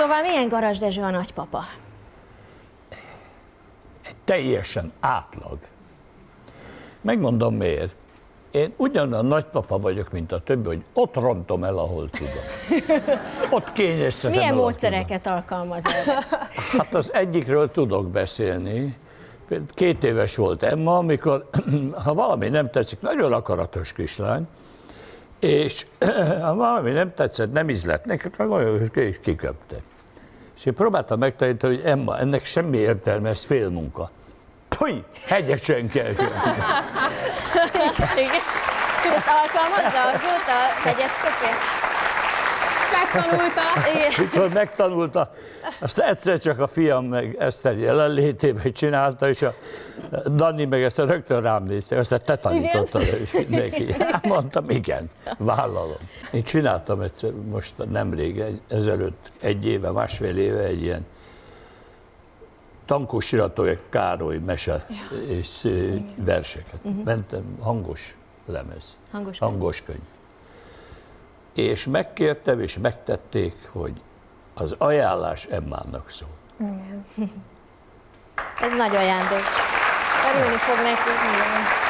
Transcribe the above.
Szóval milyen Garas Dezső a nagypapa? Teljesen átlag. Megmondom miért. Én ugyanolyan nagypapa vagyok, mint a többi, hogy ott rontom el, ahol tudom. Ott kényeztetem Milyen el, módszereket alkalmaz erre? Hát az egyikről tudok beszélni. 2 éves volt Emma, amikor, ha valami nem tetszik, nagyon akaratos kislány, és ha valami nem tetszett, nem ízlett neki, akkor kiköpte. És én próbáltam megtanítani, hogy Emma, ennek semmi értelme, ez félmunka. Puj, hegyesen kell köpni. Igen. Ezt alkalmazza azóta a hegyes köpést? Megtanulta. Igen. Mikor megtanulta, azt egyszer csak a fiam meg Eszter jelenlétében csinálta, és a Dani meg ezt rögtön rám nézte, azt te tanítottad neki. Mondtam, igen, vállalom. Én csináltam egyszer, most nemrég, ezelőtt 1 éve, másfél éve egy ilyen Tankó Siratói Károly mese és verseket. Mentem, hangos lemez, hangos könyv. És megkértem, és megtették, hogy az ajánlás Emmának szól. Ez nagy ajándék. Örülni fog neki. Igen.